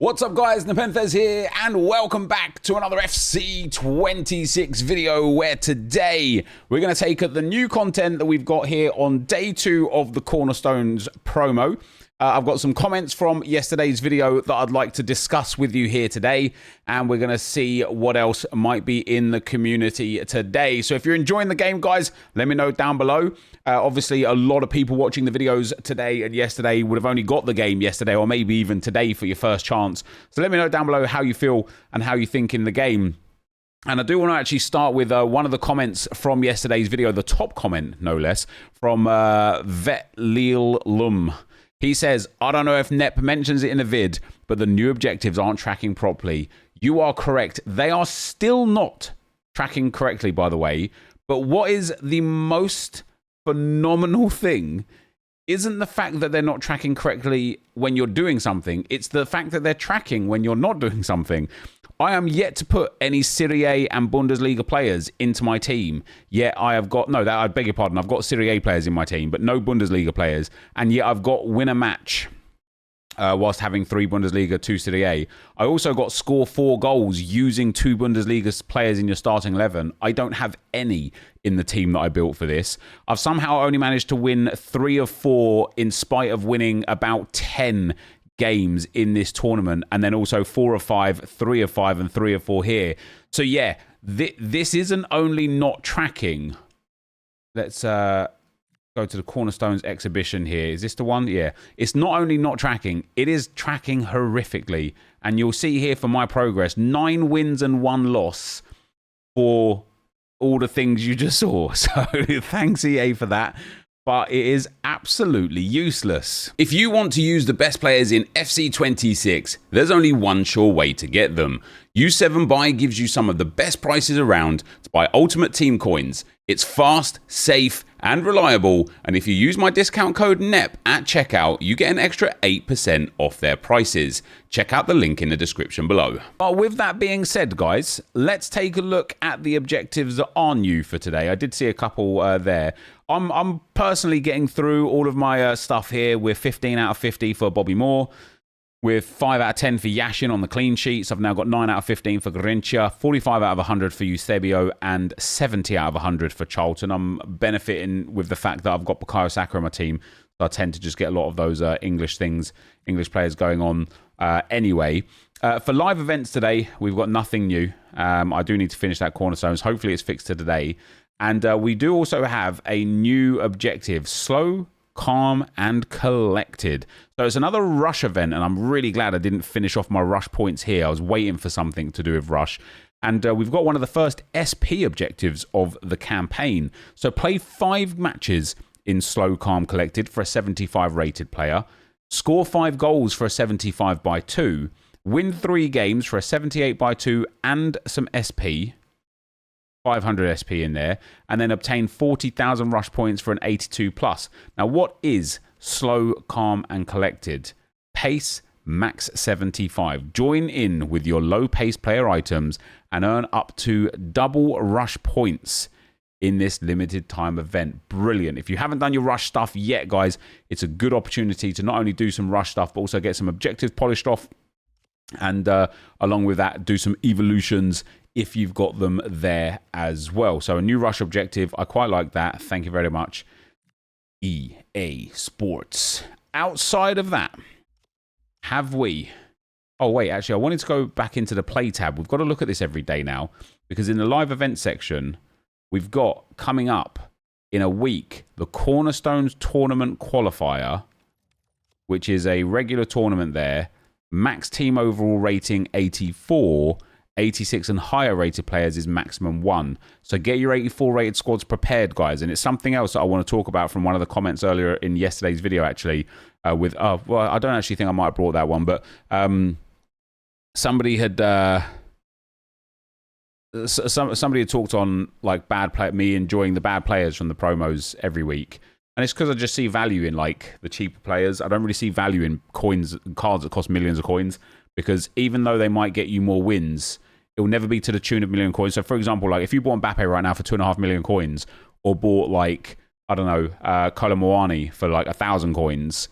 What's up guys, NepentheZ here and welcome back to another FC26 video where today we're going to take the new content that we've got here on day 2 of the Cornerstones promo. I've got some comments from yesterday's video that I'd like to discuss with you here today, and we're going to see what else might be in the community today. So if you're enjoying the game, guys, let me know down below. Obviously, a lot of people watching the videos today and yesterday would have only got the game yesterday or maybe even today for your first chance. So let me know down below how you feel and how you think in the game. And I do want to actually start with one of the comments from yesterday's video, the top comment, no less, from Vetlilum. He says, I don't know if Nep mentions it in the vid, but the new objectives aren't tracking properly. You are correct. They are still not tracking correctly, by the way. But what is the most phenomenal thing isn't the fact that they're not tracking correctly when you're doing something. It's the fact that they're tracking when you're not doing something. I am yet to put any Serie A and Bundesliga players into my team. Yet I have got, no, that I beg your pardon, I've got Serie A players in my team, but no Bundesliga players. And yet I've got win a match whilst having 3 Bundesliga, 2 Serie A. I also got score 4 goals using 2 Bundesliga players in your starting 11. I don't have any in the team that I built for this. I've somehow only managed to win 3 of 4 in spite of winning about 10 games in this tournament, and then also 4 of 5, 3 of 5, and 3 of 4 here. So yeah, this isn't only not tracking. Let's go to the Cornerstones exhibition here. Is this the one? Yeah. It's not only not tracking, it is tracking horrifically. And you'll see here for my progress, 9 wins and 1 loss for all the things you just saw. So thanks EA for that. But it is absolutely useless. If you want to use the best players in FC26, there's only one sure way to get them. U7Buy gives you some of the best prices around to buy Ultimate Team coins. It's fast, safe, and reliable, and if you use my discount code NEP at checkout, you get an extra 8% off their prices. Check out the link in the description below. But with that being said, guys, let's take a look at the objectives that are new for today. I did see a couple there. I'm personally getting through all of my stuff here with 15 out of 50 for Bobby Moore, with 5 out of 10 for Yashin on the clean sheets. I've now got 9 out of 15 for Garincha, 45 out of 100 for Eusebio, and 70 out of 100 for Charlton. I'm benefiting with the fact that I've got Bukayo Saka on my team, so I tend to just get a lot of those English players going on anyway. For live events today, we've got nothing new. I do need to finish that Cornerstones. Hopefully it's fixed to today. And we do also have a new objective, slow, calm, and collected. So it's another rush event, and I'm really glad I didn't finish off my rush points here. I was waiting for something to do with rush. And we've got one of the first SP objectives of the campaign. So play 5 matches in slow, calm, collected for a 75 rated player. Score 5 goals for a 75 by 2. Win 3 games for a 78 by 2 and some SP. 500 SP in there, and then obtain 40,000 rush points for an 82 plus. Now, what is slow, calm, and collected? Pace, max 75. Join in with your low pace player items and earn up to double rush points in this limited time event. Brilliant. If you haven't done your rush stuff yet, guys, it's a good opportunity to not only do some rush stuff, but also get some objectives polished off. And along with that, do some evolutions if you've got them there as well. So a new rush objective. I quite like that. Thank you very much, EA Sports. Outside of that, have we... Oh, wait, actually, I wanted to go back into the play tab. We've got to look at this every day now, because in the live event section, we've got coming up in a week, the Cornerstones Tournament Qualifier, which is a regular tournament there. Max team overall rating 84, 86 and higher rated players is maximum 1. So get your 84 rated squads prepared, guys. And it's something else that I want to talk about from one of the comments earlier in yesterday's video, actually. Well, I don't actually think I might have brought that one, but somebody had somebody had talked on like me enjoying the bad players from the promos every week. And it's because I just see value in like the cheaper players. I don't really see value in cards that cost millions of coins, because even though they might get you more wins, it will never be to the tune of million coins. So for example, like if you bought Mbappe right now for 2.5 million coins, or bought like, I don't know, callum for like 1,000 coins,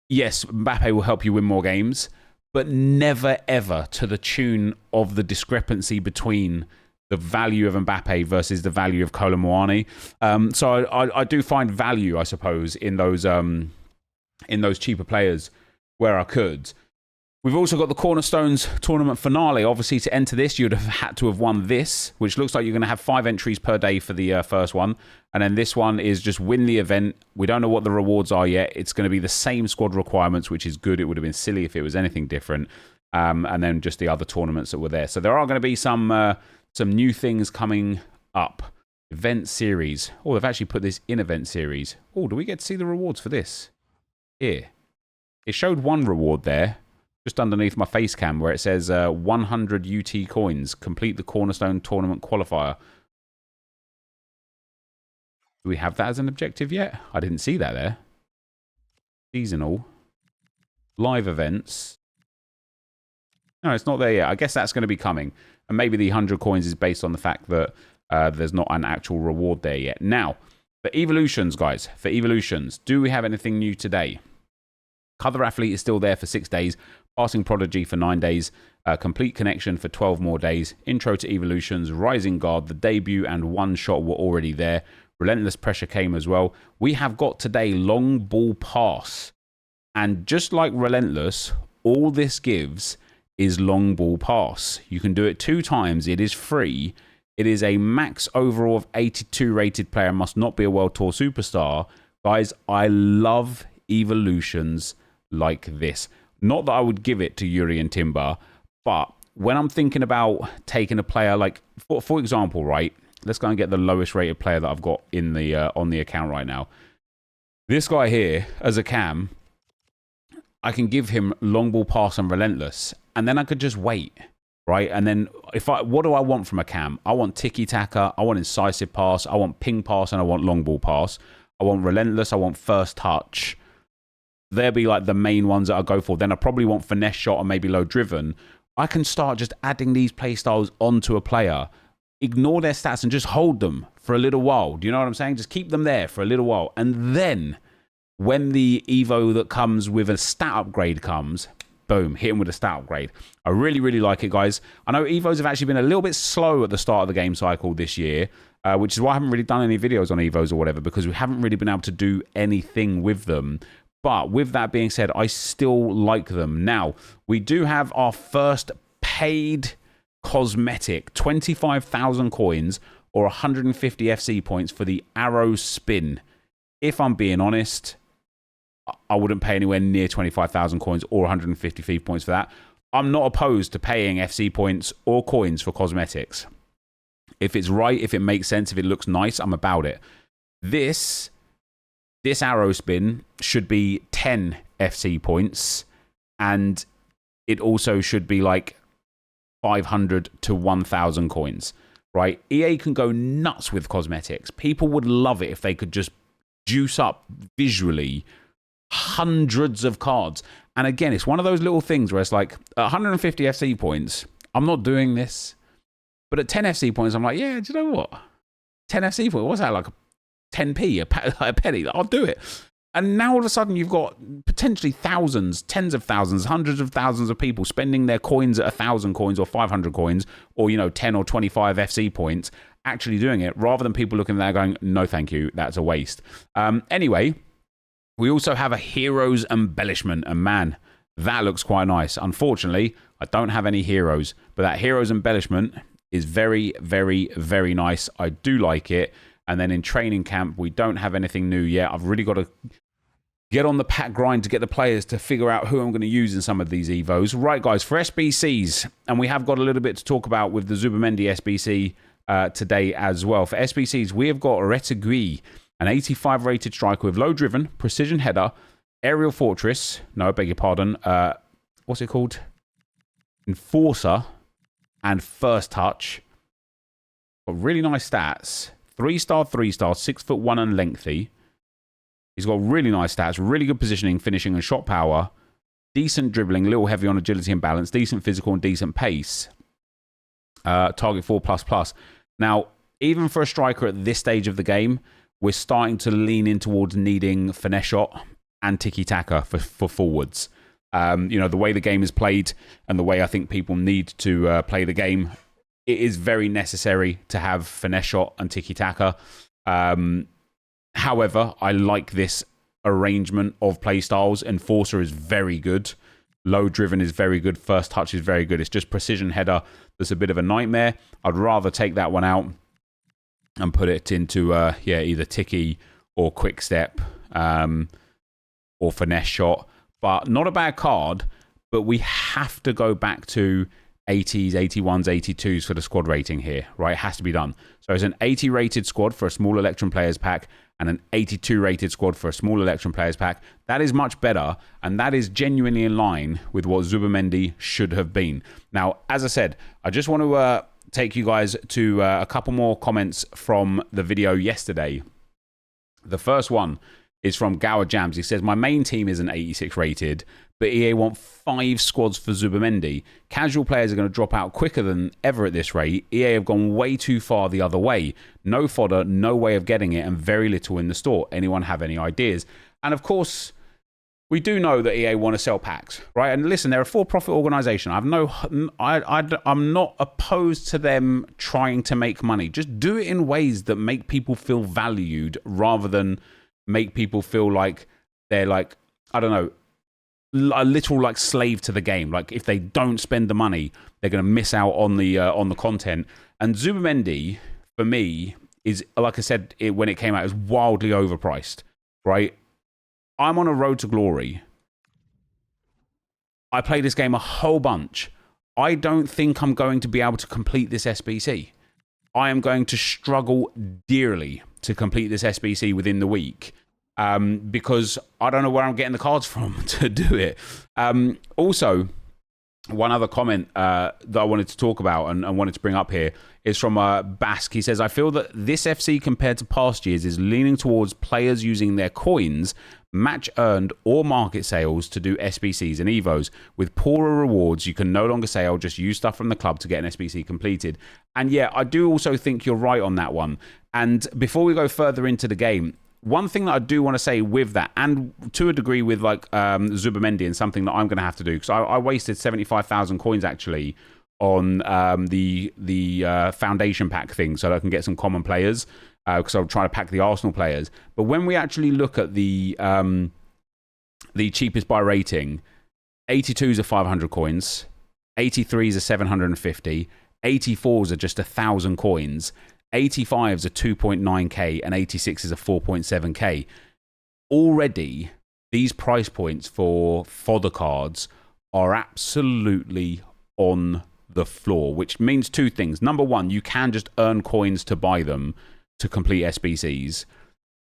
yes, Mbappe will help you win more games, but never ever to the tune of the discrepancy between the value of Mbappe versus the value of Colomwani. So I do find value, I suppose, in those cheaper players where I could. We've also got the Cornerstones tournament finale. Obviously, to enter this, you'd have had to have won this, which looks like you're going to have 5 entries per day for the first one. And then this one is just win the event. We don't know what the rewards are yet. It's going to be the same squad requirements, which is good. It would have been silly if it was anything different. And then just the other tournaments that were there. So there are going to be some new things coming up. Event series. Oh, they've actually put this in event series. Oh, do we get to see the rewards for this? Here. It showed one reward there, just underneath my face cam, where it says 100 UT coins. Complete the Cornerstone Tournament Qualifier. Do we have that as an objective yet? I didn't see that there. Seasonal. Live events. No, it's not there yet. I guess that's going to be coming. And maybe the 100 coins is based on the fact that there's not an actual reward there yet. Now, for evolutions, guys, for evolutions, do we have anything new today? Color Athlete is still there for 6 days. Passing Prodigy for 9 days. Complete Connection for 12 more days. Intro to Evolutions, Rising Guard, the debut, and One Shot were already there. Relentless Pressure came as well. We have got today Long Ball Pass. And just like Relentless, all this gives is Long Ball Pass. You can do it 2 times. It is free. It is a max overall of 82 rated player. Must not be a World Tour superstar. Guys, I love evolutions like this. Not that I would give it to Yuri and Timber, but when I'm thinking about taking a player like, for example, right, let's go and get the lowest rated player that I've got in the on the account right now. This guy here, as a cam, I can give him Long Ball Pass and Relentless, and then I could just wait, right? And then what do I want from a cam? I want Tiki Taka, I want Incisive Pass, I want Ping Pass, and I want Long Ball Pass. I want Relentless, I want First Touch. They'll be like the main ones that I go for. Then I probably want Finesse Shot or maybe Low Driven. I can start just adding these playstyles onto a player, ignore their stats and just hold them for a little while. Do you know what I'm saying? Just keep them there for a little while. And then when the Evo that comes with a stat upgrade comes, boom, hit him with a stat upgrade. I really, really like it, guys. I know Evos have actually been a little bit slow at the start of the game cycle this year, which is why I haven't really done any videos on Evos or whatever, because we haven't really been able to do anything with them. But with that being said, I still like them. Now, we do have our first paid cosmetic, 25,000 coins or 150 FC points for the arrow spin. If I'm being honest, I wouldn't pay anywhere near 25,000 coins or 150 FIFA points for that. I'm not opposed to paying FC points or coins for cosmetics. If it's right, if it makes sense, if it looks nice, I'm about it. This arrow spin should be 10 FC points, and it also should be like 500 to 1,000 coins, right? EA can go nuts with cosmetics. People would love it if they could just juice up visually hundreds of cards. And again, it's one of those little things where it's like 150 FC points, I'm not doing this. But at 10 FC points, I'm like, yeah, do you know what? 10 FC points, what's that, like 10p, a penny? I'll do it. And now all of a sudden you've got potentially thousands, tens of thousands, hundreds of thousands of people spending their coins at 1,000 coins or 500 coins or, 10 or 25 FC points actually doing it, rather than people looking there going, no, thank you, that's a waste. Anyway, we also have a Heroes Embellishment, and man, that looks quite nice. Unfortunately, I don't have any heroes, but that Heroes Embellishment is very, very, very nice. I do like it. And then in training camp, we don't have anything new yet. I've really got to get on the pack grind to get the players to figure out who I'm going to use in some of these Evos. Right, guys, for SBCs, and we have got a little bit to talk about with the Zubamendi SBC today as well. For SBCs, we have got Retegui, an 85 rated striker with low driven, precision header, aerial fortress, no, I beg your pardon, what's it called? Enforcer, and first touch. Got really nice stats. 3-star, 3-star, 6'1" and lengthy. He's got really nice stats, really good positioning, finishing, and shot power. Decent dribbling, a little heavy on agility and balance. Decent physical and decent pace. Target 4++. Now, even for a striker at this stage of the game, we're starting to lean in towards needing finesse shot and tiki-taka for forwards. You know, the way the game is played and the way I think people need to play the game, it is very necessary to have finesse shot and tiki-taka. However, I like this arrangement of play styles. Enforcer is very good. Low driven is very good. First touch is very good. It's just precision header that's a bit of a nightmare. I'd rather take that one out and put it into either tiki or quick step or finesse shot. But not a bad card, but we have to go back to 80s, 81s, 82s for the squad rating here, right? It has to be done. So it's an 80 rated squad for a small Electrum Players Pack and an 82 rated squad for a small Electrum Players Pack. That is much better, and that is genuinely in line with what Zubimendi should have been. Now, as I said, I just want to take you guys to a couple more comments from the video yesterday. The first one is from Gower Jams. He says, my main team is an 86 rated, but EA want 5 squads for Zubimendi. Casual players are going to drop out quicker than ever at this rate. EA have gone way too far the other way. No fodder, no way of getting it, and very little in the store. Anyone have any ideas? And of course, we do know that EA want to sell packs, right? And listen, they're a for-profit organization. I'm not opposed to them trying to make money. Just do it in ways that make people feel valued rather than make people feel like they're like, I don't know, a literal like slave to the game. Like if they don't spend the money, they're going to miss out on the content. And Zubimendi, for me, is, like I said, when it came out, is wildly overpriced, right? I'm on a road to glory. I play this game a whole bunch. I don't think I'm going to be able to complete this SBC. I am going to struggle dearly to complete this SBC within the week because I don't know where I'm getting the cards from to do it. Also, one other comment that I wanted to talk about and wanted to bring up here is from Bask. He says, I feel that this FC compared to past years is leaning towards players using their coins, match earned or market sales to do SBCs and EVOs. With poorer rewards, you can no longer say, I'll just use stuff from the club to get an SBC completed. And yeah, I do also think you're right on that one. And before we go further into the game, one thing that I do want to say with that, and to a degree with like Zubimendi, and something that I'm going to have to do, because I wasted 75,000 coins actually on the foundation pack thing so that I can get some common players, because I'm trying to pack the Arsenal players. But when we actually look at the cheapest by rating, 82s are 500 coins, 83s are 750, 84s are just 1,000 coins, 85s are 2.9k, and 86s are 4.7k. Already, these price points for fodder cards are absolutely on the floor, which means two things. Number one, you can just earn coins to buy them to complete SBCs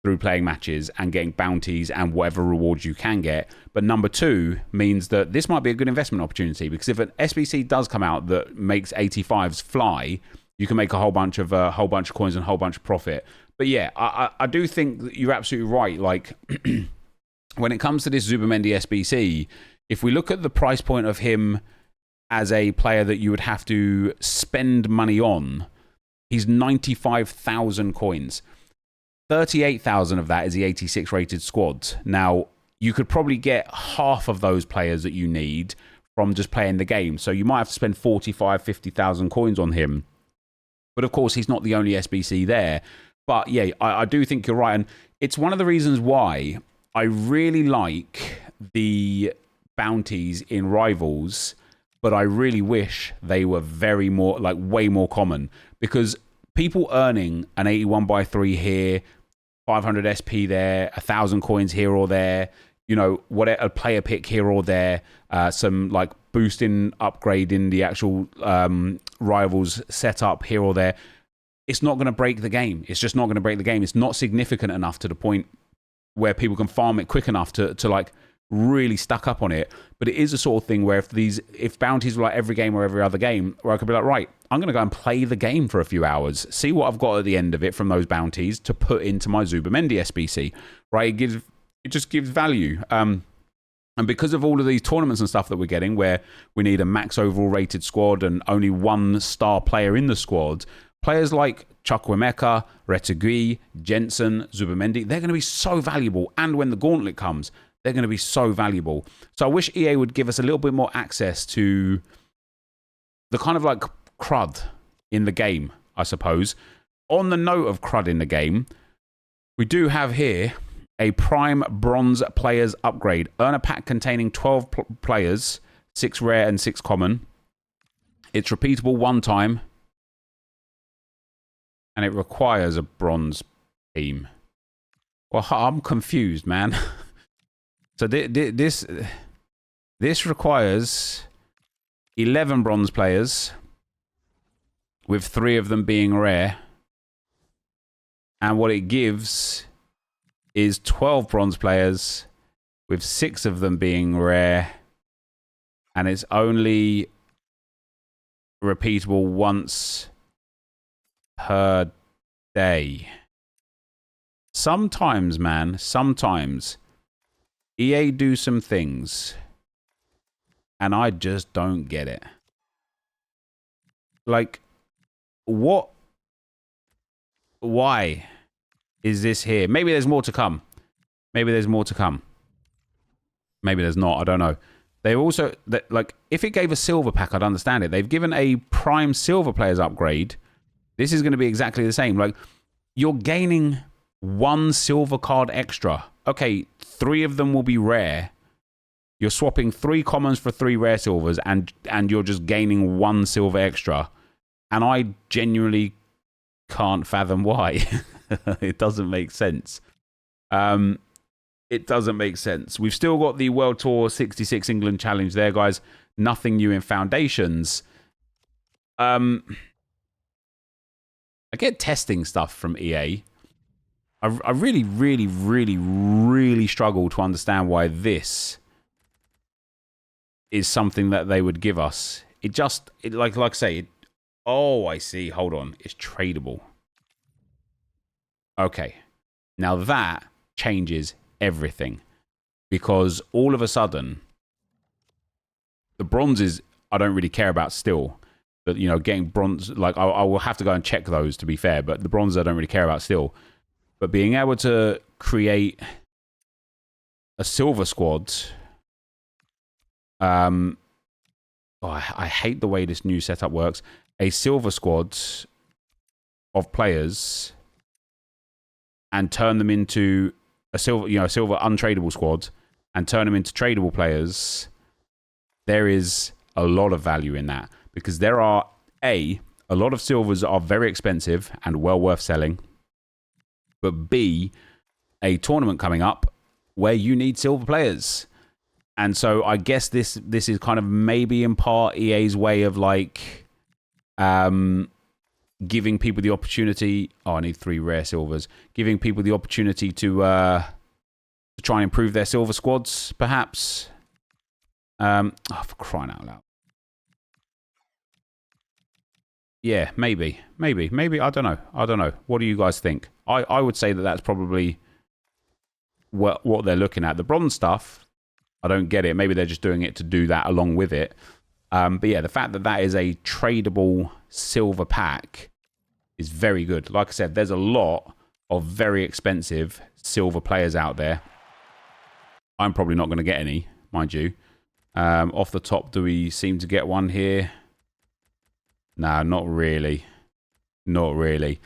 through playing matches and getting bounties and whatever rewards you can get. But number two means that this might be a good investment opportunity, because if an SBC does come out that makes 85s fly, you can make a whole bunch of coins and a whole bunch of profit. But yeah, I do think that you're absolutely right. Like when it comes to this Zubimendi SBC, if we look at the price point of him as a player that you would have to spend money on, he's 95,000 coins. 38,000 of that is the 86 rated squad. Now, you could probably get half of those players that you need from just playing the game. So you might have to spend 45, 50,000 coins on him. But of course, he's not the only SBC there. But yeah, I do think you're right. And it's one of the reasons why I really like the bounties in Rivals, but I really wish they were way more common, because people earning an 81x3 here, 500 SP there, 1,000 coins here or there, you know, what a player pick here or there, some like boosting upgrade in the actual Rivals setup here or there. It's not going to break the game. It's just not going to break the game. It's not significant enough to the point where people can farm it quick enough to like really stuck up on it. But it is a sort of thing where if bounties were like every game or every other game, where I could be like, right, I'm going to go and play the game for a few hours, see what I've got at the end of it from those bounties to put into my Zubimendi SBC, right? It just gives value. And because of all of these tournaments and stuff that we're getting, where we need a max overall rated squad and only one star player in the squad, players like Chukwuemeka, Retegui, Jensen, Zubimendi, they're going to be so valuable. And when the gauntlet comes, they're going to be so valuable. So I wish EA would give us a little bit more access to the kind of like crud in the game, I suppose. On the note of crud in the game, we do have here a Prime Bronze Players upgrade. Earn a pack containing 12 players, 6 rare and 6 common. It's repeatable one time. And it requires a bronze team. Well, I'm confused, man. So this requires 11 bronze players, with 3 of them being rare. And what it gives is 12 bronze players, with 6 of them being rare. And it's only repeatable once per day. Sometimes, man, sometimes EA do some things and I just don't get it. Like, what? Why is this here? Maybe there's more to come. Maybe there's more to come. Maybe there's not. I don't know. They also, like, if it gave a silver pack, I'd understand it. They've given a Prime Silver Players upgrade. This is going to be exactly the same. Like, you're gaining 1 silver card extra. Okay, 3 of them will be rare. You're swapping 3 commons for 3 rare silvers, and you're just gaining 1 silver extra. And I genuinely can't fathom why. It doesn't make sense. It doesn't make sense. We've still got the World Tour 66 England Challenge there, guys. Nothing new in Foundations. I get testing stuff from EA. I really, really, really, really struggle to understand why this is something that they would give us. Like I say, oh, I see. Hold on. It's tradable. Okay. Now that changes everything. Because all of a sudden, the bronzes I don't really care about still. But, you know, getting bronze, like, I will have to go and check those, to be fair. But the bronzes I don't really care about still. But being able to create a silver squad, I hate the way this new setup works. A silver squad of players and turn them into a silver, silver untradable squad and turn them into tradable players. There is a lot of value in that because there are a lot of silvers are very expensive and well worth selling. But B, a tournament coming up where you need silver players. And so I guess this is kind of maybe in part EA's way of like giving people the opportunity. Oh, I need 3 rare silvers. Giving people the opportunity to try and improve their silver squads, perhaps. For crying out loud. Yeah, maybe. I don't know. What do you guys think? I would say that that's probably what they're looking at. The bronze stuff, I don't get it. Maybe they're just doing it to do that along with it. But yeah, the fact that that is a tradable silver pack is very good. Like I said, there's a lot of very expensive silver players out there. I'm probably not going to get any, mind you. Off the top, do we seem to get one here? No, not really. Not really.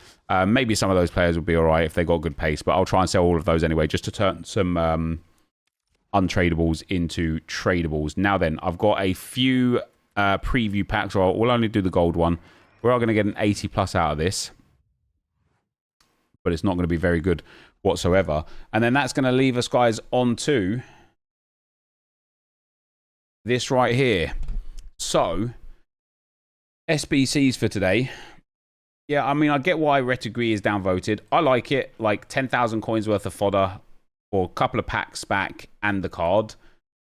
Maybe some of those players would be all right if they got good pace, but I'll try and sell all of those anyway, just to turn some untradables into tradables. Now then, I've got a few preview packs, or we'll only do the gold one. We're going to get an 80 plus out of this, but it's not going to be very good whatsoever. And then that's going to leave us, guys, on to this right here. So, SBCs for today. Yeah, I mean, I get why Retigui is downvoted. I like it. Like 10,000 coins worth of fodder or a couple of packs back and the card.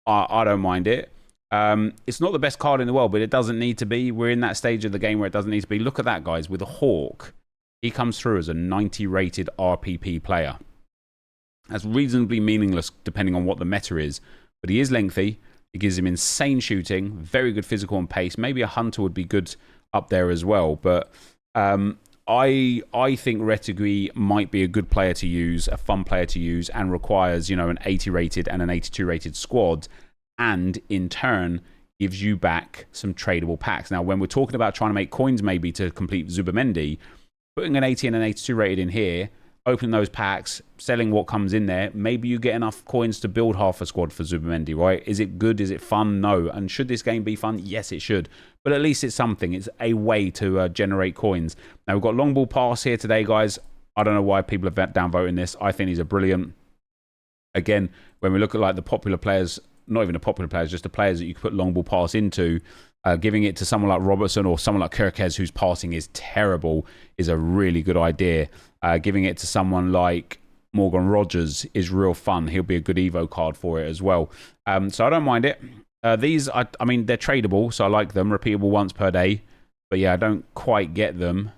I don't mind it. It's not the best card in the world, but it doesn't need to be. We're in that stage of the game where it doesn't need to be. Look at that, guys. With a Hawk, he comes through as a 90 rated RPP player. That's reasonably meaningless depending on what the meta is. But he is lengthy. It gives him insane shooting, very good physical and pace. Maybe a hunter would be good up there as well. But I think Retegui might be a good player to use, a fun player to use, and requires, you know, an 80 rated and an 82 rated squad, and in turn gives you back some tradable packs. Now, when we're talking about trying to make coins maybe to complete Zubimendi, putting an 80 and an 82 rated in here, opening those packs, selling what comes in there, maybe you get enough coins to build half a squad for Zubimendi, right? Is it good? Is it fun? No. And should this game be fun? Yes, it should. But at least it's something. It's a way to generate coins. Now, we've got long ball pass here today, guys. I don't know why people are downvoting this. I think these are brilliant. Again, when we look at like the popular players, not even the popular players, just the players that you could put long ball pass into, giving it to someone like Robertson or someone like Kirkez, whose passing is terrible, is a really good idea. Giving it to someone like Morgan Rogers is real fun. He'll be a good Evo card for it as well. So I don't mind it. These, I mean, they're tradable, so I like them. Repeatable once per day. But yeah, I don't quite get them.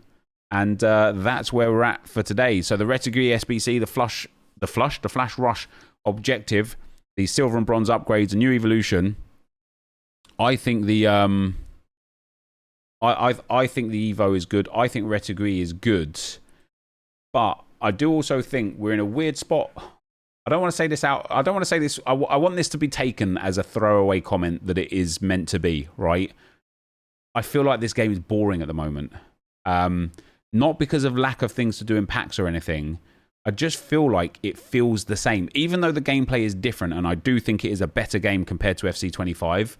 And that's where we're at for today. So the Retegui SBC, the Flash Rush objective, the silver and bronze upgrades, a new evolution. I think the I think the Evo is good. I think Retegui is good. But I do also think we're in a weird spot. I don't want to say this out. I don't want to say this. I want this to be taken as a throwaway comment that it is meant to be, right? I feel like this game is boring at the moment. Not because of lack of things to do in packs or anything. I just feel like it feels the same. Even though the gameplay is different, and I do think it is a better game compared to FC25,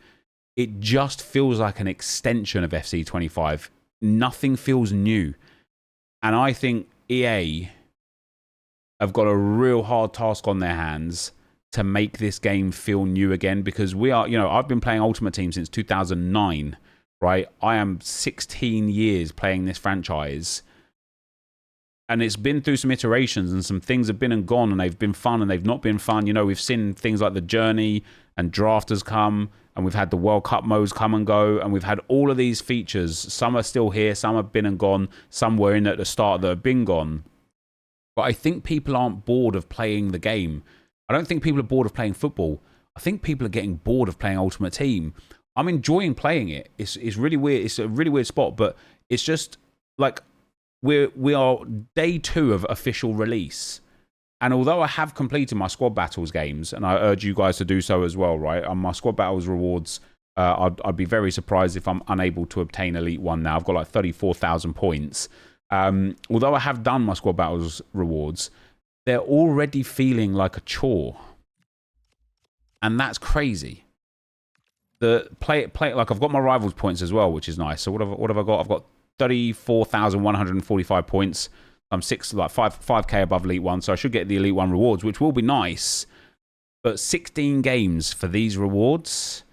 it just feels like an extension of FC25. Nothing feels new. And I think EA have got a real hard task on their hands to make this game feel new again, because we are, you know, I've been playing Ultimate Team since 2009, right? I am 16 years playing this franchise, and it's been through some iterations, and some things have been and gone, and they've been fun and they've not been fun. You know, we've seen things like the Journey and Drafters come, and we've had the World Cup modes come and go, and we've had all of these features. Some are still here, some have been and gone, some were in at the start that have been gone. But I think people aren't bored of playing the game. I don't think people are bored of playing football. I think people are getting bored of playing Ultimate Team. I'm enjoying playing it. It's really weird. It's a really weird spot, but it's just like we are day 2 of official release. And although I have completed my squad battles games, and I urge you guys to do so as well, right? On my squad battles rewards, I'd be very surprised if I'm unable to obtain Elite 1 now. I've got like 34,000 points. Although I have done my squad battles rewards, they're already feeling like a chore. And that's crazy. The play like I've got my rivals points as well, which is nice. So what have I got? I've got 34,145 points. I'm 5k above Elite 1, so I should get the Elite 1 rewards, which will be nice. But 16 games for these rewards,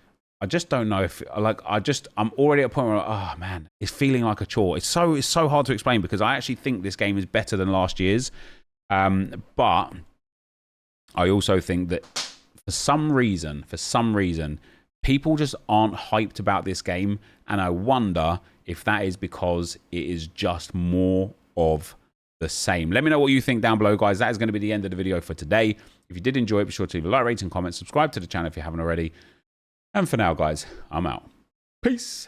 I just don't know if I'm already at a point where oh man, it's feeling like a chore. It's so hard to explain, because I actually think this game is better than last year's. But I also think that for some reason, people just aren't hyped about this game, and I wonder if that is because it is just more of the same. Let me know what you think down below, guys. That is going to be the end of the video for today. If you did enjoy it, be sure to leave a like, rate, and comment. Subscribe to the channel if you haven't already. And for now, guys, I'm out. Peace.